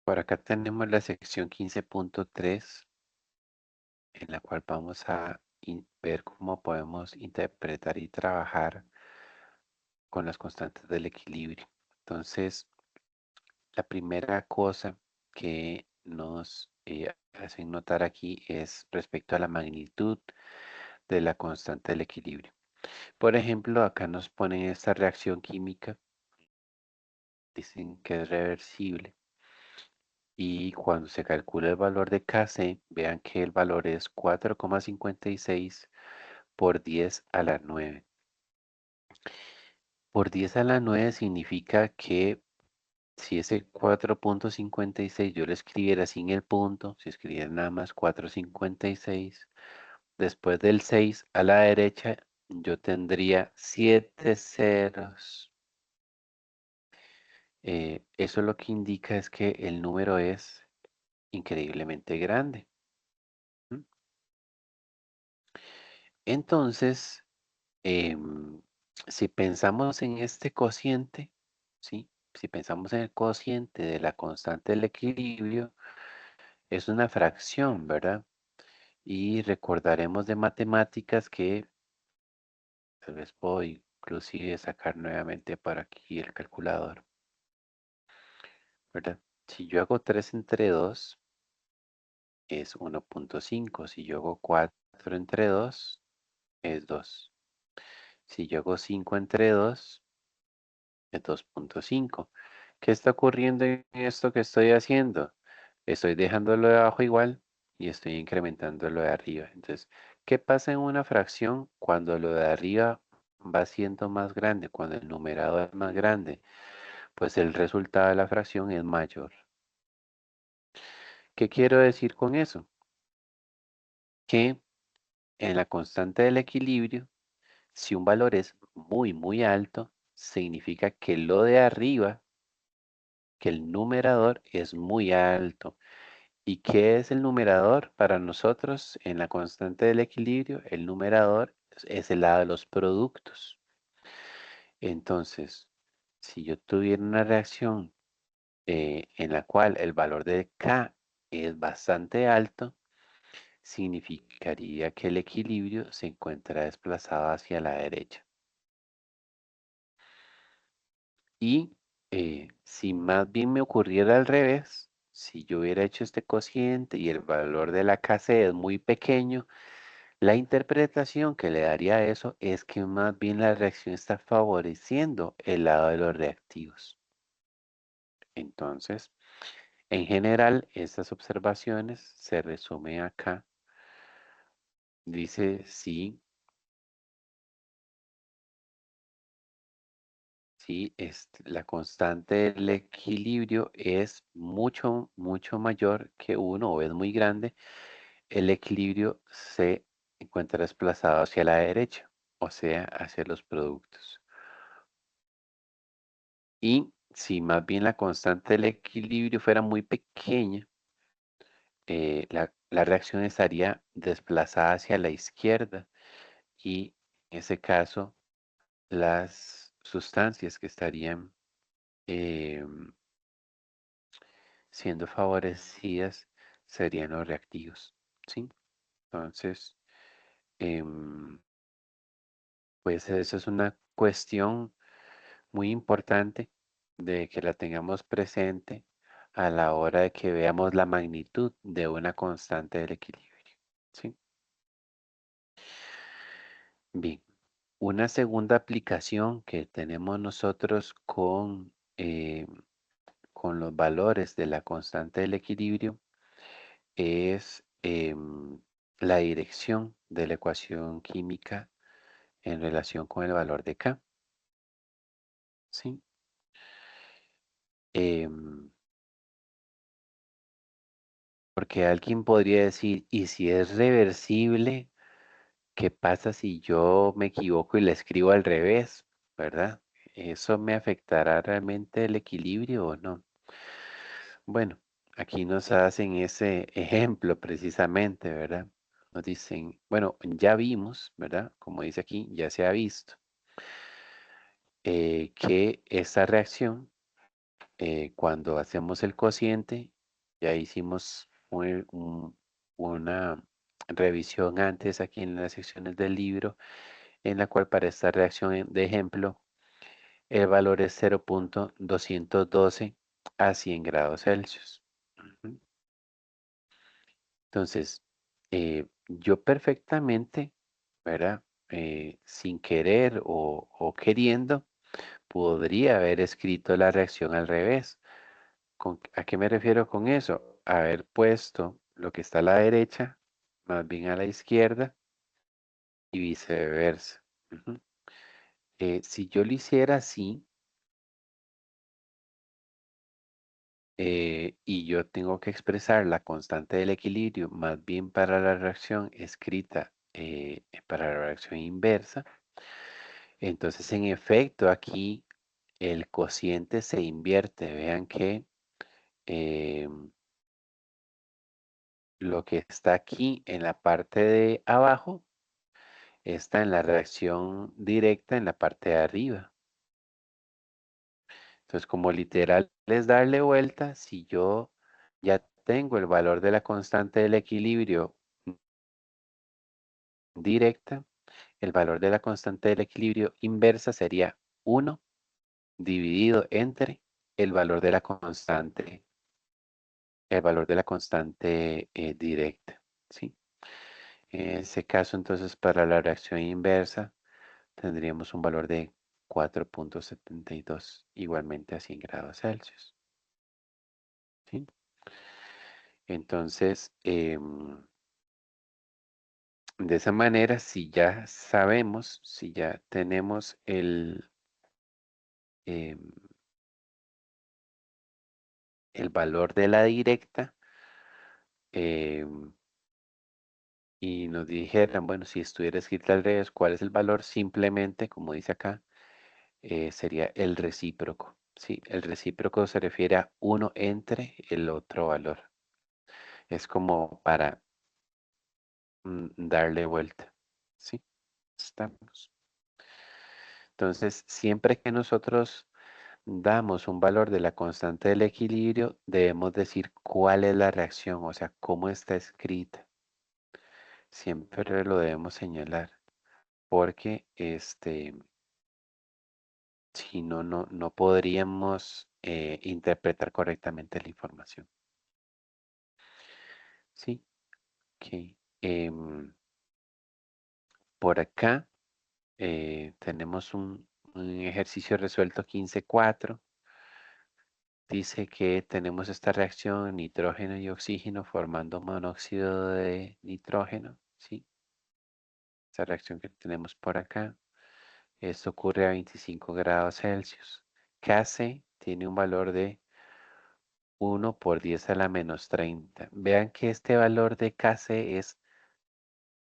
Por acá tenemos la sección 15.3 en la cual vamos a ver cómo podemos interpretar y trabajar con las constantes del equilibrio. Entonces, la primera cosa que nos hacen notar aquí es respecto a la magnitud de la constante del equilibrio. Por ejemplo, acá nos ponen esta reacción química, dicen que es reversible. Y cuando se calcula el valor de Kc, vean que el valor es 4,56 por 10 a la 9. Por 10 a la 9 significa que si ese 4,56 yo lo escribiera sin el punto, si escribiera nada más 4,56, después del 6 a la derecha yo tendría 7 ceros. Eso lo que indica es que el número es increíblemente grande. ¿Mm? Entonces, Em, si pensamos en este cociente, ¿sí? Si pensamos en el cociente de la constante del equilibrio, es una fracción, ¿verdad? Y recordaremos de matemáticas que tal vez puedo inclusive sacar nuevamente para aquí el calculador, ¿verdad? Si yo hago 3 entre 2 es 1,5. Si yo hago 4 entre 2 es 2. Si yo hago 5 entre 2 es 2,5. ¿Qué está ocurriendo en esto que estoy haciendo? Estoy dejándolo de abajo igual y estoy incrementando lo de arriba. Entonces, ¿qué pasa en una fracción cuando lo de arriba va siendo más grande? Cuando el numerador es más grande, pues el resultado de la fracción es mayor. ¿Qué quiero decir con eso? Que en la constante del equilibrio, si un valor es muy, muy alto, significa que lo de arriba, que el numerador es muy alto. ¿Y qué es el numerador para nosotros en la constante del equilibrio? El numerador es el lado de los productos. Entonces, si yo tuviera una reacción en la cual el valor de K es bastante alto, significaría que el equilibrio se encuentra desplazado hacia la derecha. Y si más bien me ocurriera al revés, si yo hubiera hecho este cociente y el valor de la Kc es muy pequeño, la interpretación que le daría a eso es que más bien la reacción está favoreciendo el lado de los reactivos. Entonces, en general, estas observaciones se resumen acá. Dice, sí, sí, la constante del equilibrio es mucho, mucho mayor que uno o es muy grande. El equilibrio se encuentra desplazado hacia la derecha, o sea, hacia los productos. Y si más bien la constante del equilibrio fuera muy pequeña, la reacción estaría desplazada hacia la izquierda y en ese caso las sustancias que estarían em, siendo favorecidas serían los reactivos, ¿sí? Entonces, em, pues eso es una cuestión muy importante de que la tengamos presente a la hora de que veamos la magnitud de una constante del equilibrio. ¿Sí? Bien, una segunda aplicación que tenemos nosotros con los valores de la constante del equilibrio es la dirección de la ecuación química en relación con el valor de K. ¿Sí? Em, Porque alguien podría decir, ¿y si es reversible, qué pasa si yo me equivoco y la escribo al revés? ¿Verdad? ¿Eso me afectará realmente el equilibrio o no? Bueno, aquí nos hacen ese ejemplo precisamente, ¿verdad? Nos dicen, bueno, ya vimos, ¿verdad? Como dice aquí, ya se ha visto que esta reacción, cuando hacemos el cociente, Ya hicimos una revisión antes aquí en las secciones del libro, en la cual para esta reacción de ejemplo, el valor es 0.212 a 100 grados Celsius. Ujú. Entonces, yo perfectamente, ¿verdad? Sin querer o queriendo, podría haber escrito la reacción al revés. ¿A qué me refiero con eso? Haber puesto lo que está a la derecha, más bien a la izquierda y viceversa. Ujú. Si yo lo hiciera así, y yo tengo que expresar la constante del equilibrio más bien para la reacción escrita, para la reacción inversa, entonces en efecto aquí el cociente se invierte. Vean que em, lo que está aquí en la parte de abajo está en la reacción directa en la parte de arriba. Entonces, como literal es darle vuelta, si yo ya tengo el valor de la constante del equilibrio directa, el valor de la constante del equilibrio inversa sería 1 dividido entre el valor de la constante, el valor de la constante directa, ¿sí? En ese caso, entonces, para la reacción inversa, tendríamos un valor de 4.72, igualmente a 100 grados Celsius, ¿sí? Entonces, de esa manera, si ya sabemos, si ya tenemos em, el valor de la directa, em, y nos dijeran, bueno, si estuviera escrita al revés, ¿cuál es el valor? Simplemente, como dice acá, sería el recíproco. Sí, el recíproco se refiere a uno entre el otro valor. Es como para darle vuelta. Sí, estamos. Entonces, siempre que nosotros damos un valor de la constante del equilibrio, debemos decir cuál es la reacción, o sea, cómo está escrita. Siempre lo debemos señalar, porque si no, no podríamos interpretar correctamente la información. Sí, ok. Em, por acá tenemos un ejercicio resuelto 15.4. Dice que tenemos esta reacción nitrógeno y oxígeno formando monóxido de nitrógeno, ¿sí? Esta reacción que tenemos por acá. Esto ocurre a 25 grados Celsius. Kc tiene un valor de 1 por 10 a la -30. Vean que este valor de Kc es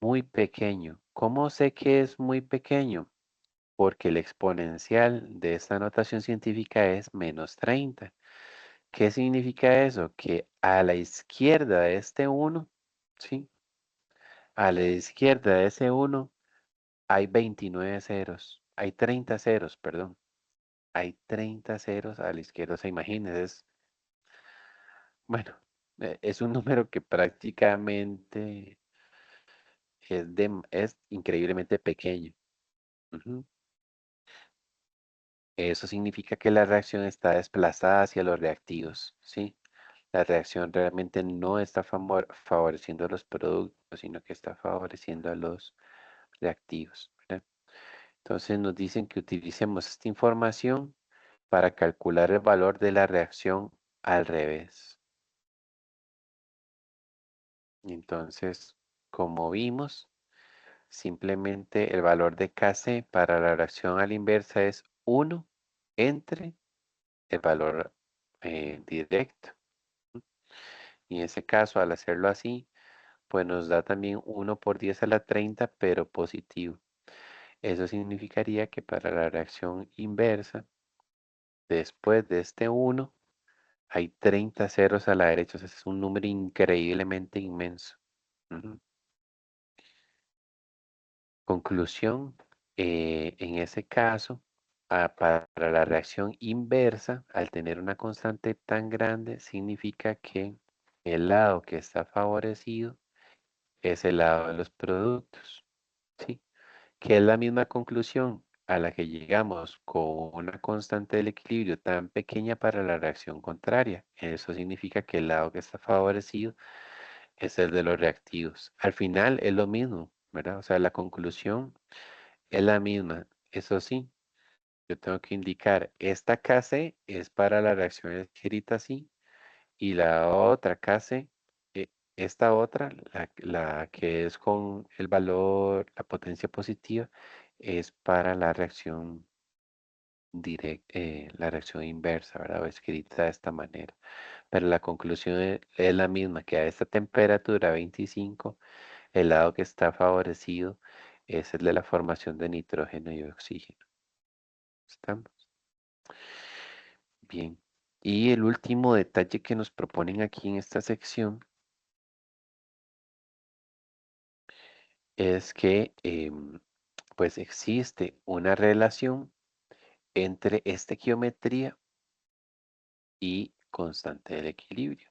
muy pequeño. ¿Cómo sé que es muy pequeño? Porque el exponencial de esta notación científica es -30. ¿Qué significa eso? Que a la izquierda de este uno, ¿sí? A la izquierda de ese uno hay 29 ceros. Hay 30 ceros, perdón. Hay 30 ceros a la izquierda. O sea, imagínense, bueno, es un número que prácticamente es increíblemente pequeño. Ujú. Eso significa que la reacción está desplazada hacia los reactivos, ¿sí? La reacción realmente no está favoreciendo a los productos, sino que está favoreciendo a los reactivos, ¿verdad? Entonces nos dicen que utilicemos esta información para calcular el valor de la reacción al revés. Entonces, como vimos, simplemente el valor de Kc para la reacción a la inversa es 1 entre el valor directo. Y en ese caso, al hacerlo así, pues nos da también 1 por 10 a la 30, pero positivo. Eso significaría que para la reacción inversa, después de este 1, hay 30 ceros a la derecha. O sea, es un número increíblemente inmenso. Ujú. Conclusión, en ese caso, para la reacción inversa, al tener una constante tan grande, significa que el lado que está favorecido es el lado de los productos, ¿sí? Que es la misma conclusión a la que llegamos con una constante del equilibrio tan pequeña para la reacción contraria. Eso significa que el lado que está favorecido es el de los reactivos. Al final es lo mismo, ¿verdad? O sea, la conclusión es la misma. Eso sí, yo tengo que indicar, esta Kc es para la reacción escrita así y la otra Kc, eh, esta otra, la que es con el valor, la potencia positiva, es para la reacción directa, la reacción inversa, ¿verdad? O escrita de esta manera. Pero la conclusión es la misma, que a esta temperatura 25, el lado que está favorecido es el de la formación de nitrógeno y oxígeno. ¿Estamos? Bien. Y el último detalle que nos proponen aquí en esta sección es que pues existe una relación entre estequiometría y constante del equilibrio.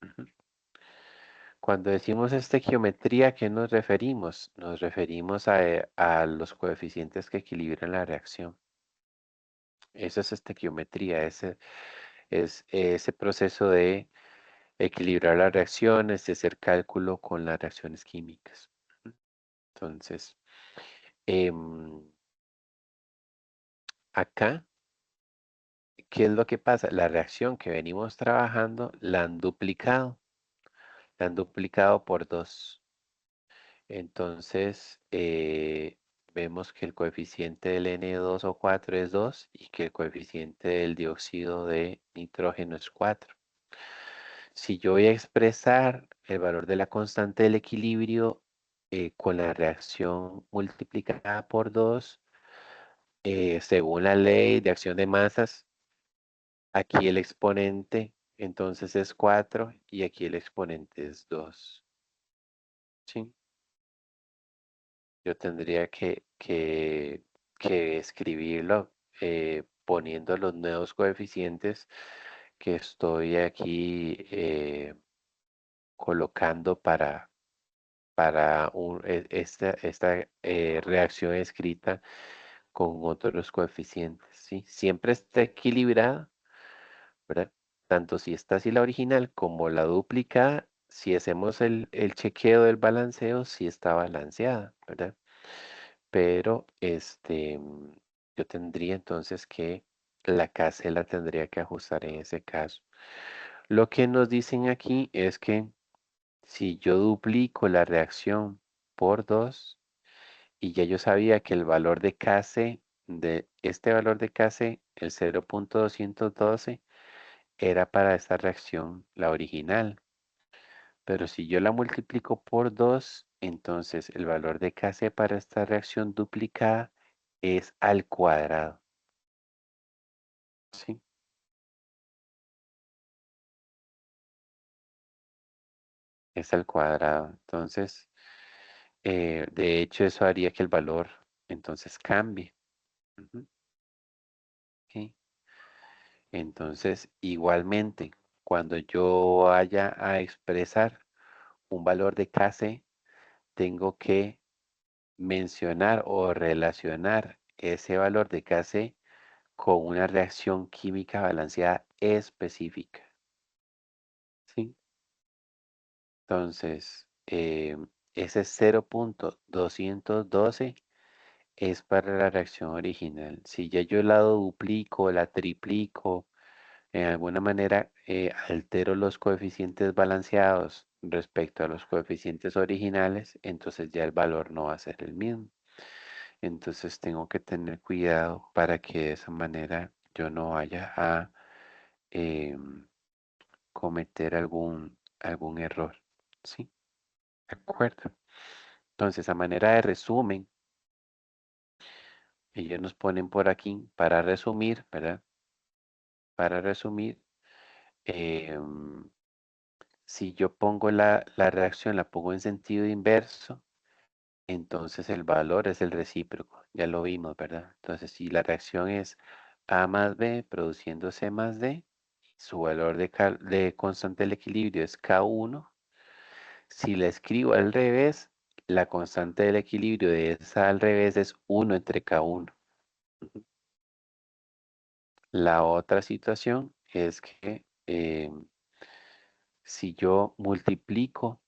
Ujú. Cuando decimos estequiometría, ¿a qué nos referimos? Nos referimos a los coeficientes que equilibran la reacción. Eso es estequiometría, ese es ese proceso de equilibrar las reacciones, de hacer cálculo con las reacciones químicas. Entonces, em, acá, ¿qué es lo que pasa? La reacción que venimos trabajando la han duplicado por 2. Entonces, vemos que el coeficiente del N2O4 es 2 y que el coeficiente del dióxido de nitrógeno es 4. Si yo voy a expresar el valor de la constante del equilibrio con la reacción multiplicada por 2, según la ley de acción de masas, aquí el exponente entonces es 4 y aquí el exponente es 2. ¿Sí? Yo tendría que escribirlo poniendo los nuevos coeficientes que estoy aquí colocando para esta reacción escrita con otros coeficientes, ¿sí? Siempre está equilibrada, ¿verdad? Tanto si está así la original como la duplicada, si hacemos el chequeo del balanceo, sí está balanceada, ¿verdad? Pero yo tendría entonces que la K la tendría que ajustar en ese caso. Lo que nos dicen aquí es que si yo duplico la reacción por 2 y ya yo sabía que el valor de Kc, de este valor de Kc, el 0.212, era para esta reacción, la original. Pero si yo la multiplico por 2, entonces el valor de Kc para esta reacción duplicada es al cuadrado. ¿Sí? Es al cuadrado. Entonces, de hecho, eso haría que el valor entonces cambie. Ujú, ¿sí? Entonces, igualmente, cuando yo vaya a expresar un valor de Kc, tengo que mencionar o relacionar ese valor de Kc con una reacción química balanceada específica. ¿Sí? Entonces, ese 0.212 es para la reacción original. Si ya yo la duplico, la triplico, en alguna manera altero los coeficientes balanceados respecto a los coeficientes originales, entonces ya el valor no va a ser el mismo. Entonces tengo que tener cuidado para que de esa manera yo no vaya a em, cometer algún error. ¿Sí? ¿De acuerdo? Entonces, a manera de resumen, ellos nos ponen por aquí para resumir, ¿verdad? Para resumir, em, si yo pongo la reacción, la pongo en sentido inverso, entonces el valor es el recíproco. Ya lo vimos, ¿verdad? Entonces, si la reacción es A más B produciendo C más D, su valor de constante del equilibrio es K1. Si la escribo al revés, la constante del equilibrio de esa al revés es 1 entre K1. La otra situación es que si yo multiplico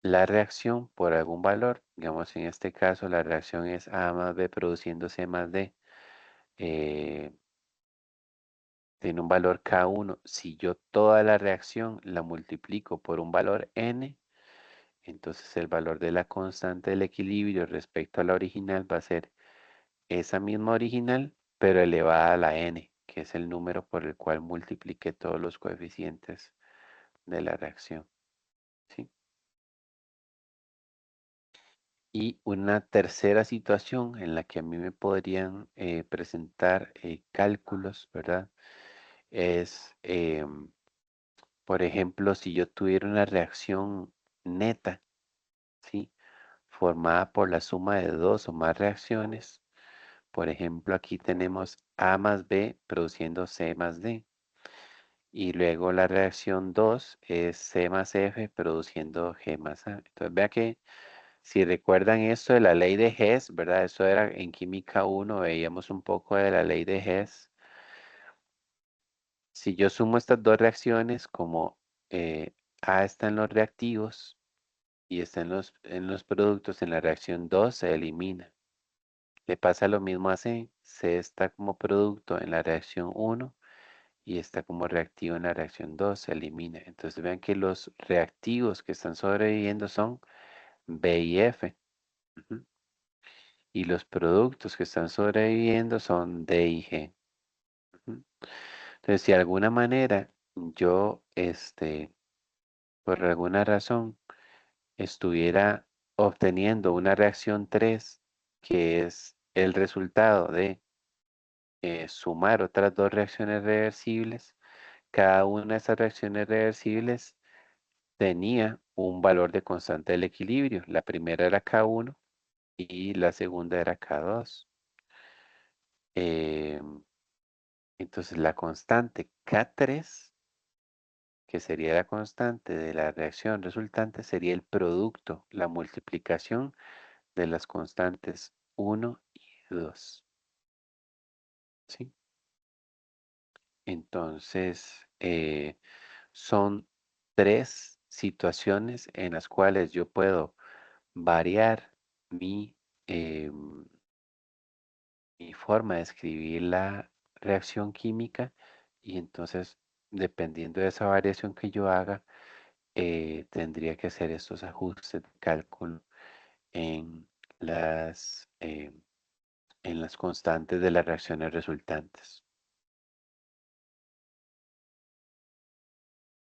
la reacción por algún valor, digamos en este caso la reacción es A más B produciendo C más D, eh, tiene un valor K1. Si yo toda la reacción la multiplico por un valor N, entonces el valor de la constante del equilibrio respecto a la original va a ser esa misma original, pero elevada a la N, que es el número por el cual multipliqué todos los coeficientes de la reacción. ¿Sí? Y una tercera situación en la que a mí me podrían presentar cálculos, ¿verdad? Es, por ejemplo, si yo tuviera una reacción neta, ¿sí? Formada por la suma de dos o más reacciones. Por ejemplo, aquí tenemos A más B produciendo C más D. Y luego la reacción 2 es C más F produciendo G más A. Entonces vea que si recuerdan esto de la ley de Hess, ¿verdad? Eso era en química uno, veíamos un poco de la ley de Hess. Si yo sumo estas dos reacciones, como A está en los reactivos y está en los productos, en la reacción 2 se elimina. Le pasa lo mismo a C. C está como producto en la reacción uno y está como reactivo en la reacción 2 se elimina. Entonces vean que los reactivos que están sobreviviendo son B y F. Ujú. Y los productos que están sobreviviendo son D y G. Ujú. Entonces, si de alguna manera yo, por alguna razón, estuviera obteniendo una reacción 3 que es el resultado de sumar otras dos reacciones reversibles, cada una de esas reacciones reversibles tenía un valor de constante del equilibrio. La primera era K1 y la segunda era K2. Em, entonces la constante K3, que sería la constante de la reacción resultante, sería el producto, la multiplicación de las constantes 1 y 2. ¿Sí? Entonces, son tres situaciones en las cuales yo puedo variar mi, mi forma de escribir la reacción química y entonces, dependiendo de esa variación que yo haga, tendría que hacer estos ajustes de cálculo en las, en las constantes de las reacciones resultantes.